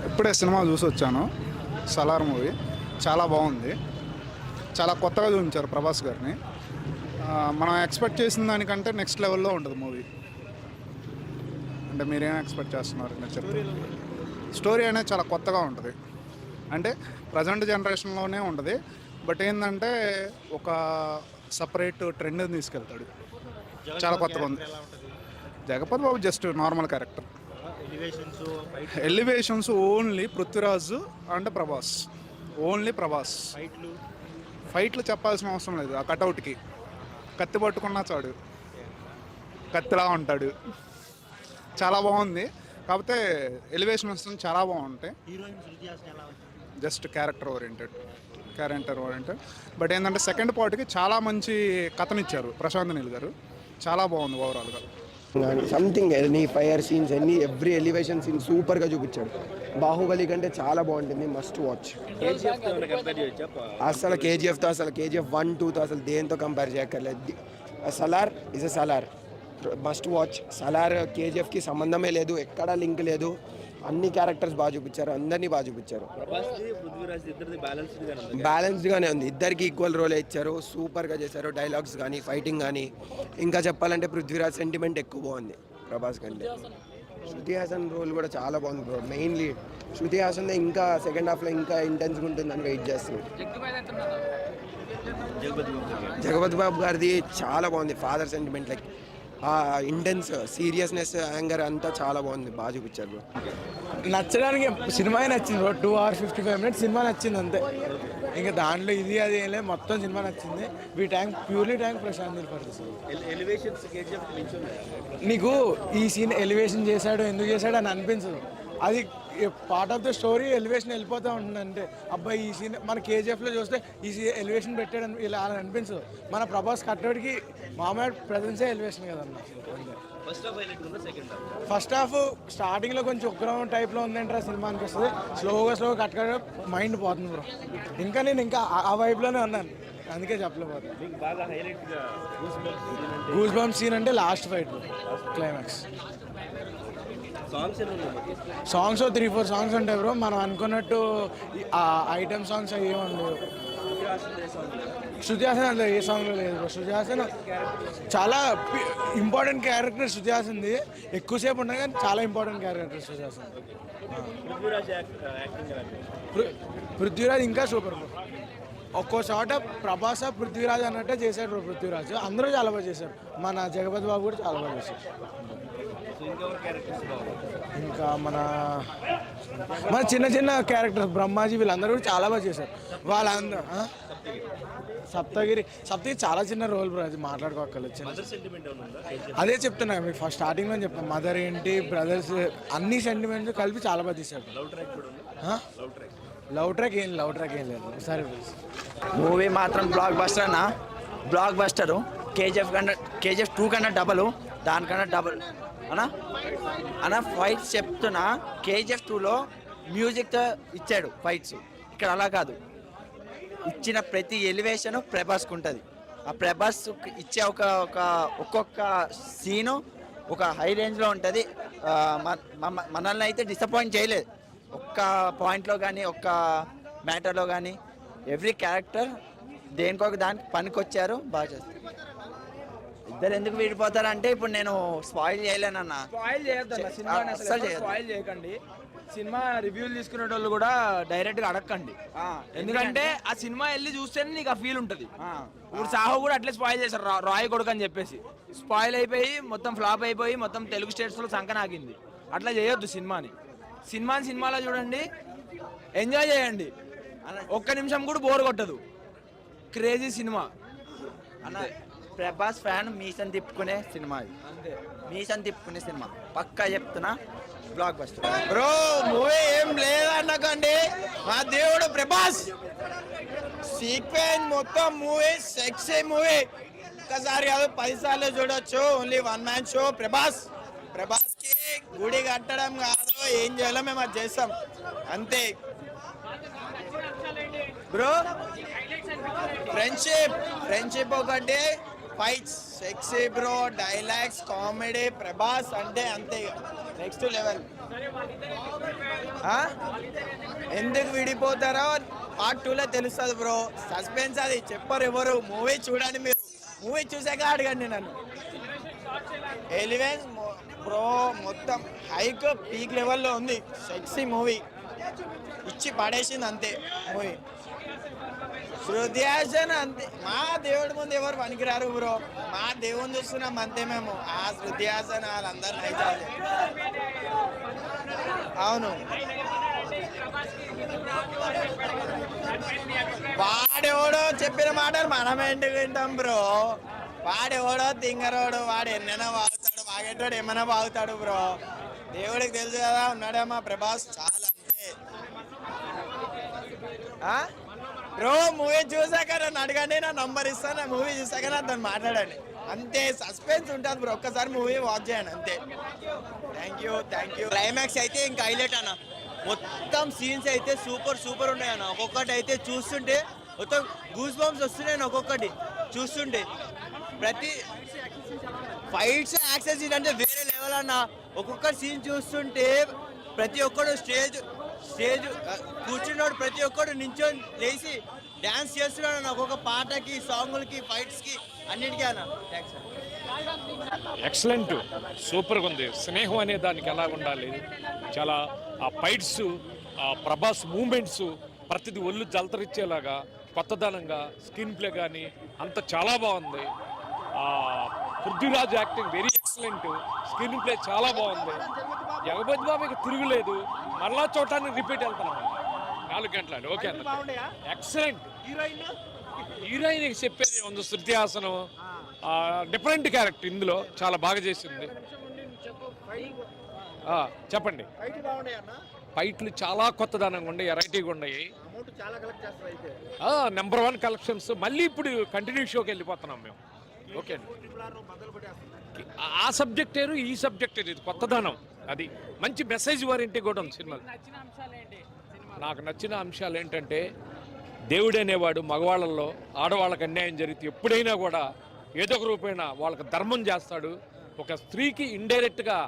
ఇప్పుడే సినిమా చూసి వచ్చాను. సలార్ మూవీ చాలా బాగుంది. చాలా కొత్తగా చూపించారు ప్రభాస్ గారిని. మనం ఎక్స్పెక్ట్ చేసిన దానికంటే నెక్స్ట్ లెవెల్లో ఉంటుంది మూవీ. అంటే మీరేం ఎక్స్పెక్ట్ చేస్తున్నారు? స్టోరీ అనేది చాలా కొత్తగా ఉంటుంది. అంటే ప్రజెంట్ జనరేషన్లోనే ఉంటుంది. బట్ ఏంటంటే ఒక సపరేట్ ట్రెండ్ తీసుకెళ్తాడు. చాలా కొత్తగా ఉంది. Jagapathi Babu just normal character. Elevations only Prithviraj and Prabhas. Only Prabhas. ఫైట్లు చెప్పాల్సిన అవసరం లేదు. ఆ కటౌట్కి కత్తి పట్టుకున్నా చాడు, కత్తిలా ఉంటాడు. చాలా బాగుంది. కాకపోతే ఎలివేషన్స్ చాలా బాగుంటాయి. Just character oriented. బట్ ఏంటంటే సెకండ్ పార్ట్కి చాలా మంచి కథనిచ్చారు ప్రశాంత్ నీల్ గారు. చాలా బాగుంది ఓవరాల్గా. Something any fire scenes every elevation scene సూపర్గా చూపించాడు. బాహుబలి కంటే చాలా బాగుంటుంది. Must watch. అసలు కేజీఎఫ్తో అసలు కేజీఎఫ్ 1, 2తో అసలు దేంతో కంపేర్ చేయక్కర్లేదు. Salaar is a Salaar. Must watch. Salaar కేజీఎఫ్కి సంబంధమే లేదు, ఎక్కడా లింక్ లేదు. అన్ని క్యారెక్టర్స్ బాగా చూపించారు, అందరినీ బాగా చూపించారు. బ్యాలెన్స్డ్గానే ఉంది. ఇద్దరికి ఈక్వల్ రోల్ ఇచ్చారు. సూపర్గా చేశారు. డైలాగ్స్ కానీ ఫైటింగ్ కానీ. ఇంకా చెప్పాలంటే పృథ్వీరాజ్ సెంటిమెంట్ ఎక్కువ బాగుంది ప్రభాస్ కంటే. శృతి హాసన్ రోల్ కూడా చాలా బాగుంది బ్రో. మెయిన్లీ శృతి హాసన్ ఇంకా సెకండ్ హాఫ్లో ఇంకా ఇంటెన్స్గా ఉంటుందని వెయిట్ చేస్తున్నాం. జగపతి బాబు గారిది చాలా బాగుంది. ఫాదర్ సెంటిమెంట్ లైక్ ఆ ఇంటెన్స్ సీరియస్నెస్ యాంగర్ అంతా చాలా బాగుంది. బాగా చూపించారు బ్రో. నచ్చడానికి సినిమా నచ్చింది బ్రో. 2 hours 55 minutes సినిమా నచ్చింది అంతే. ఇంకా దాంట్లో ఇది అది ఏం లేదు, మొత్తం సినిమా నచ్చింది. ప్యూర్లీ ట్యాంక్ ప్రశాంత్ నీల్ పడుతుంది. నీకు ఈ సీన్ ఎలివేషన్ చేశాడు, ఎందుకు చేశాడు అని అనిపించదు. అది part of the story. Elevation వెళ్ళిపోతూ ఉంటుంది. అంటే అబ్బాయి ఈ సీన్ మన కేజీఎఫ్లో చూస్తే ఈ ఎలివేషన్ పెట్టాడని ఇలా అని అనిపించదు. మన ప్రభాస్ కట్టడికి మామూలు ప్రజెన్సే ఎలివేషన్ కదన్న. ఫస్ట్ హాఫ్ స్టార్టింగ్లో కొంచెం ఉగ్రం టైప్లో ఉందంటారా సినిమా అనిపిస్తుంది. స్లోగా కట్ మైండ్ పోతుంది బ్రో. నేను ఇంకా ఆ వైపులోనే ఉన్నాను, అందుకే చెప్పలేకపోతే. గూస్ బంప్ సీన్ అంటే last fight climax. Songs 3-4 songs ఉంటాయి బ్రో. మనం అనుకున్నట్టు ఐటమ్ సాంగ్స్ అవి ఏమన్నా. శృతి హాసన్ అందులో ఏ సాంగ్లో లేదు బ్రో. శృతి హాసన్ చాలా ఇంపార్టెంట్ క్యారెక్టర్. శృతి హాసన్ది ఎక్కువసేపు ఉన్నాయి కానీ చాలా ఇంపార్టెంట్ క్యారెక్టర్ శృతి హాసన్. పృథ్వీరాజ్ ఇంకా సూపర్ బ్రో. ఒక్కో చోట ప్రభాస్ పృథ్వీరాజ్ అన్నట్టే చేశాడు బ్రో. పృథ్వీరాజ్ అందరూ చాలా బాగా చేశారు. మన జగపతి బాబు కూడా చాలా బాగా చేశారు. ఇంకా మన చిన్న క్యారెక్టర్స్ బ్రహ్మాజీ వీళ్ళందరూ కూడా చాలా బాగా చేశారు. వాళ్ళందరూ సప్తగిరి చాలా చిన్న రోల్ బ్రో. అది మాట్లాడుకోగలచ్చు. అదే చెప్తున్నా మీకు ఫస్ట్ స్టార్టింగ్లో చెప్తాను. మదర్ ఏంటి, బ్రదర్స్ అన్ని సెంటిమెంట్స్ కలిపి చాలా బాగా తీశారు. లవ్ ట్రాక్ ఏం లేదు. సరే మూవీ మాత్రం బ్లాక్ బస్టరు. కేజీఎఫ్ 2 కన్నా డబల్, దానికన్నా డబల్ అన్న ఫైట్స్ చెప్తున్నా. కేజీఎఫ్ 2లో మ్యూజిక్తో ఇచ్చాడు ఫైట్స్. ఇక్కడ అలా కాదు. ఇచ్చిన ప్రతి ఎలివేషన్ ప్రభాస్కి ఉంటుంది. ఆ ప్రభాస్ ఇచ్చే ఒక్కొక్క సీను ఒక హై రేంజ్లో ఉంటుంది. మనల్ని అయితే డిసప్పాయింట్ చేయలేదు ఒక్క పాయింట్లో కానీ, ఒక్క మ్యాటర్లో కానీ. ఎవ్రీ క్యారెక్టర్ దేనికొక దానికి పనికొచ్చారు, బాగా చేస్తారు. ఇద్దరు ఎందుకు విడిపోతారంటే ఇప్పుడు నేను స్పాయిల్ చేయలేనన్నా. స్పాయిల్ చేయకండి. సినిమా రివ్యూలు తీసుకునే వాళ్ళు కూడా డైరెక్ట్గా అడగండి. ఎందుకంటే ఆ సినిమా వెళ్ళి చూస్తేనే నీకు ఆ ఫీల్ ఉంటుంది. ఇప్పుడు సాహో కూడా అట్లే స్పాయిల్ చేశారు, రాయ్ కొడుకు అని చెప్పేసి. స్పాయిల్ అయిపోయి మొత్తం ఫ్లాప్ అయిపోయి మొత్తం తెలుగు స్టేట్స్లో సంకనాగింది. అట్లా చేయొద్దు సినిమాలో చూడండి, ఎంజాయ్ చేయండి. ఒక్క నిమిషం కూడా బోర్ కొట్టదు. క్రేజీ సినిమా అన్న. ప్రభాస్ ఫ్యాన్ మీసన్ తిప్పుకునే సినిమా ఇది. మీసన్ తిప్పుకునే సినిమా పక్కా చెప్తున్నా. Block buster bro. మూవీ ఏం లేదన్నకండి, మా దేవుడు ప్రభాస్. సీక్వెన్స్ మొత్తం మూవీ సెక్సీ మూవీ. ఒక్కసారి కాదు 10 సార్లు చూడొచ్చు. Only 1 man show. ప్రభాస్కి గుడి కట్టడం కాదు, ఏం చేయాలో మేము అది చేస్తాం అంతే బ్రో. ఫ్రెండ్షిప్ ఒకటి, fights sexy bro, dialogues, comedy. Prabhas అంటే అంతే. Next level. ఎందుకు విడిపోతారో పార్ట్ 2లో తెలుస్తుంది బ్రో. సస్పెన్స్ అది చెప్పరు ఎవరు. మూవీ చూడండి, మీరు మూవీ చూసాక అడగండి నన్ను. ఎలివెన్స్ బ్రో మొత్తం హైక్ పీక్ లెవెల్లో ఉంది. సెక్సీ మూవీ ఇచ్చి పడేసింది అంతే మూవీ. శృతి హాసన్ అంతే, మా దేవుడి ముందు ఎవరు పనికిరారు బ్రో. మా దేవుని చూస్తున్నాం అంతే మేము. ఆ శృతి హాసన్ వాళ్ళందరూ నైజాలి. అవును, వాడెవడో చెప్పిన మాటలు మనం ఎందుకు వింటాం బ్రో. వాడెవడో తింగరోడు, వాడు ఎన్నైనా బాగుతాడు, బాగేటోడు ఏమైనా బాగుతాడు బ్రో. దేవుడికి తెలుసు కదా, ఉన్నాడేమా ప్రభాస్ చాలా అంతే. బ్రో మూవీ చూసాక నన్ను అడగండి, నా నంబర్ ఇస్తాను. మూవీ చూసాక నాతో మాట్లాడండి అంతే. సస్పెన్స్ ఉంటుంది బ్రో, ఒక్కసారి మూవీ వాచ్ చేయండి అంతే. Thank you. క్లైమాక్స్ అయితే ఇంకా హైలైట్ అన్న. మొత్తం సీన్స్ అయితే సూపర్ ఉన్నాయి అన్న. ఒక్కొక్కటి అయితే చూస్తుంటే మొత్తం గూస్ బంప్స్ వస్తున్నాయి ఒక్కొక్కటి చూస్తుంటే. ప్రతి ఫైట్స్ యాక్షన్ సీన్ అంటే వేరే లెవెల్ అన్న. ఒక్కొక్క సీన్ చూస్తుంటే ప్రతి ఒక్కడు స్టేజ్ కూర్చున్నాడు, ప్రతి ఒక్కడు నించొని లేచి డ్యాన్స్ చేస్తున్నాడు అన్న. ఒక్కొక్క పాటకి, సాంగులకి, ఫైట్స్కి అన్నిటికీ అన్న. థ్యాంక్స్ అన్న. ఎక్సలెంట్, సూపర్గా ఉంది. స్నేహం అనే దానికి ఎలా ఉండాలి, చాలా ఆ ఫైట్స్, ఆ ప్రభాస్ మూమెంట్స్ ప్రతిదీ ఒళ్ళు జలతరిచ్చేలాగా కొత్తదనంగా స్క్రీన్ ప్లే కానీ అంత చాలా బాగుంది. Prithviraj acting very excellent, screen play చాలా బాగుంది. జగపతి బాబుకి తిరుగులేదు, మరలా చూడటానికి రిపీట్ వెళ్తున్నాం 4 గంటలు. ఓకే అన్న, ఎక్సలెంట్. హీరోయిన్ చెప్పేది ఉంది, శృతి హాసన్ డిఫరెంట్ క్యారెక్టర్ ఇందులో చాలా బాగా చేసింది. చెప్పండి. ఫైట్లు చాలా కొత్తదనంగా ఉన్నాయి, వెరైటీగా ఉన్నాయి. Number 1 collections. మళ్ళీ ఇప్పుడు కంటిన్యూ షోకి వెళ్ళిపోతున్నాం మేము. ఓకే అండి, ఆ సబ్జెక్ట్ వేరు, ఈ సబ్జెక్ట్ వేరు. ఇది కొత్తదనం, అది మంచి మెసేజ్ వారింటి కూడా ఉంది సినిమాలో. నాకు నచ్చిన అంశాలు ఏంటంటే, దేవుడు అనేవాడు మగవాళ్ళల్లో ఆడవాళ్ళకి అన్యాయం జరిగితే ఎప్పుడైనా కూడా ఏదో ఒక రూపైనా వాళ్ళకి ధర్మం చేస్తాడు. ఒక స్త్రీకి ఇండైరెక్ట్గా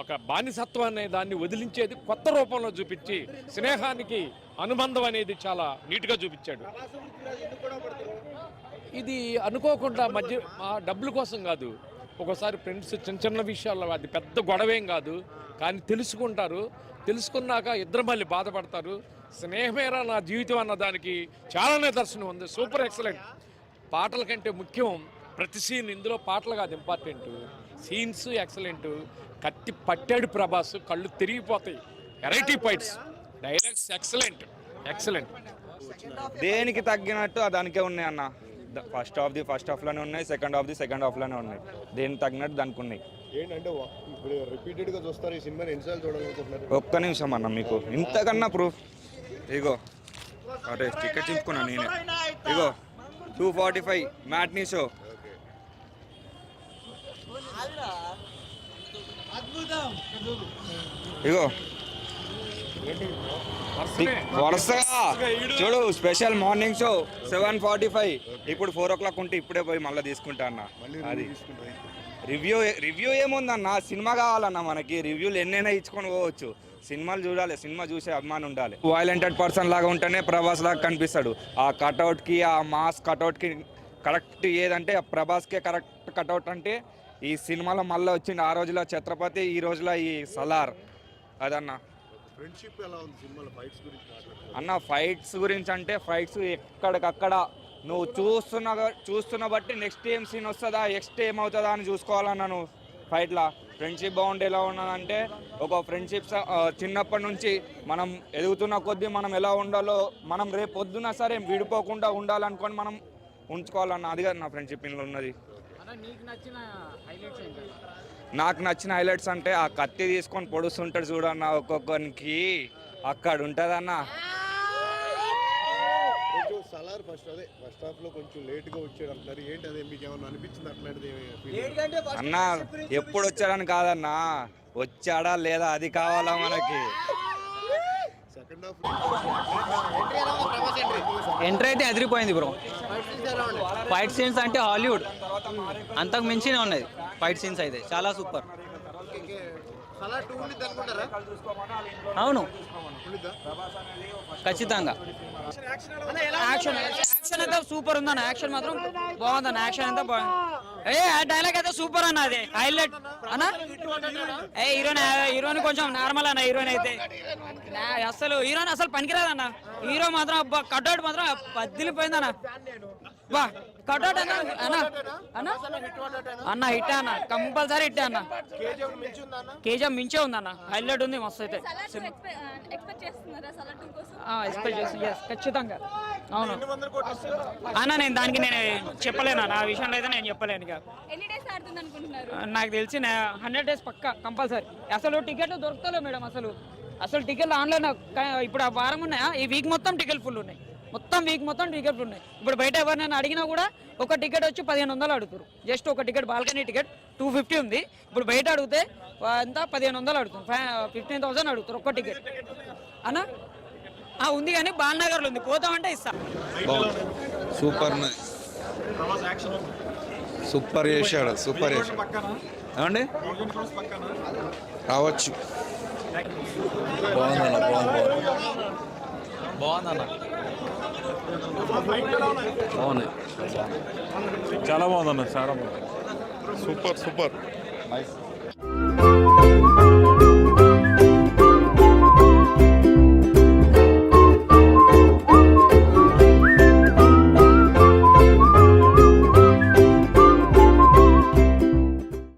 ఒక బానిసత్వం అనే దాన్ని వదిలించేది కొత్త రూపంలో చూపించి స్నేహానికి అనుబంధం అనేది చాలా నీట్గా చూపించాడు. ఇది అనుకోకుండా మధ్య డబ్బుల కోసం కాదు, ఒక్కోసారి ఫ్రెండ్స్ చిన్న విషయాల్లో అది పెద్ద గొడవేం కాదు, కానీ తెలుసుకున్నాక ఇద్దరు మళ్ళీ బాధపడతారు. స్నేహమేరా నా జీవితం అన్న దానికి చాలా నిదర్శనం ఉంది. Super excellent. పాటల కంటే ముఖ్యం ప్రతి సీన్, ఇందులో పాటలు కాదు ఇంపార్టెంట్, సీన్స్ ఎక్సలెంట్. కత్తి పట్టాడు ప్రభాస్, కళ్ళు తిరిగిపోతాయి. Variety fights, dialogues excellent. దేనికి తగ్గినట్టు దానికే ఉన్నాయి అన్న. ఫస్ట్ హాఫ్లోనే ఉన్నాయి, సెకండ్ హాఫ్లోనే ఉన్నాయి. దేనికి తగ్గినట్టు దానికి ఉన్నాయి. ఏంటంటే ఇప్పుడు రిపీటెడ్గా చూస్తారు ఈ సినిమాని, ఎన్నిసార్లు చూడాలనుకుంటున్నారు? ఒక్క నిమిషం అన్న, మీకు ఇంతకన్నా ప్రూఫ్ ఇగో. అరే టికెట్ చింపుకున్నా నేనే. ఇగో 245 మ్యాట్నీ షో. ఇగో వరుసగా చూడు, స్పెషల్ మార్నింగ్ షో 7:45. ఇప్పుడు 4 o'clock ఉంటే ఇప్పుడే పోయి మళ్ళీ తీసుకుంటా అన్న. అది రివ్యూ ఏముందన్న, సినిమా కావాలన్న మనకి. రివ్యూలు ఎన్నైనా ఇచ్చుకొని పోవచ్చు. సినిమాలు చూడాలి, సినిమా చూసే అభిమానం ఉండాలి. వైలెంటెడ్ పర్సన్ లాగా ఉంటేనే ప్రభాస్ లాగా కనిపిస్తాడు. ఆ కటౌట్కి, ఆ మాస్ కటౌట్కి కరెక్ట్ ఏదంటే ప్రభాస్కే కరెక్ట్ కటౌట్ అంటే ఈ సినిమాలో మళ్ళీ వచ్చింది. ఆ రోజులో ఛత్రపతి, ఈ రోజులో ఈ సలార్. అదన్న ఫ్రెండ్షిప్ ఎలా ఉంది సినిమాలో? ఫైట్స్ గురించి అన్న, ఫైట్స్ గురించి అంటే ఫైట్స్ ఎక్కడికక్కడ నువ్వు చూస్తున్న బట్టి నెక్స్ట్ ఏం సీన్ వస్తుందా, నెక్స్ట్ ఏమవుతుందా అని చూసుకోవాలన్నా నువ్వు ఫైట్లా. ఫ్రెండ్షిప్ బాగుండి ఎలా ఉన్నదంటే, ఒక ఫ్రెండ్షిప్ చిన్నప్పటి నుంచి మనం ఎదుగుతున్న కొద్దీ మనం ఎలా ఉండాలో, మనం రేపు పొద్దున సరే విడిపోకుండా ఉండాలనుకొని మనం ఉంచుకోవాలన్న. అది కదా నా ఫ్రెండ్షిప్ ఇందులో ఉన్నది. నాకు నచ్చిన హైలైట్స్ అంటే ఆ కత్తి తీసుకొని పొడుస్తుంటాడు చూడన్న ఒక్కొక్కరికి, అక్కడ ఉంటుందన్న. కొంచెం సలార్ ఫస్ట్ హాఫ్లో కొంచెం లేట్గా వచ్చాడు అంటారు. ఏంటి అదే మీకు ఏమన్నా అనిపించింది అట్లాంటిది? అన్న ఎప్పుడు వచ్చాడని కాదన్నా, వచ్చాడా లేదా అది కావాలా మనకి. సెకండ్ హాఫ్ ఎంట్రీ అయితే అదిరిపోయింది బ్రో. ఫైట్ సీన్స్ అంటే హాలీవుడ్ అంతకు మించినే ఉన్నది. ఫైట్ సీన్స్ అయితే చాలా సూపర్. సలార్ 2 ఉండిద్ది అనుకుంటారా? అవును, ఖచ్చితంగా. యాక్షన్ అయితే సూపర్ ఉందన్న. యాక్షన్ మాత్రం బాగుందన్న. యాక్షన్ అంతా బాగుంది. ఆ డైలాగ్ అయితే సూపర్ అన్న. అది హైలైట్ అన్న. హీరోయిన్ కొంచెం నార్మల్ అన్న. హీరోయిన్ అయితే అసలు పనికిరాదన్న. హీరో మాత్రం కట్అవుట్ మాత్రం పద్దిలిపోయిందన్న. బా కట్అవుట్ అన్న అన్న హిట్ అన్న, కంపల్సరీ హిట్ అన్న. కేజీఎఫ్ మించే ఉందన్న. హైలైట్ ఉంది మస్తు అయితే. ఎక్స్పెక్ట్ చేస్తాను, ఖచ్చితంగా. అవును అన్న, నేను దానికి చెప్పలేను అన్న. ఆ విషయంలో అయితే నేను చెప్పలేను. ఇక నాకు తెలిసి 100 days పక్కా కంపల్సరీ. అసలు టికెట్లు దొరుకుతలేవు మేడం. అసలు టికెట్లు ఆన్లైన్ ఇప్పుడు ఆ వారం ఉన్నాయా, ఈ వీక్ మొత్తం టికెట్ ఫుల్ ఉన్నాయి. మొత్తం వీక్ మొత్తం టికెట్ ఉన్నాయి. ఇప్పుడు బయట ఎవరినైనా అడిగినా కూడా ఒక టికెట్ వచ్చి 1500 అడుగుతారు. జస్ట్ ఒక టికెట్, బాల్కనీ టికెట్ 250 ఉంది. ఇప్పుడు బయట అడిగితే అంతా 1500 అడుగుతారు. 15,000 అడుగుతారు ఒక్క టికెట్ అన్న. ఉంది కానీ బాలనగర్లో ఉంది, పోతామంటే ఇస్తా. సూపర్ సూపర్ చేశాడు. సూపర్ చేశాడు. ఏమండి రావచ్చు. బాగుందన్న. బాగుంది, చాలా బాగుందన్న. చాలా బాగుంది. సూపర్.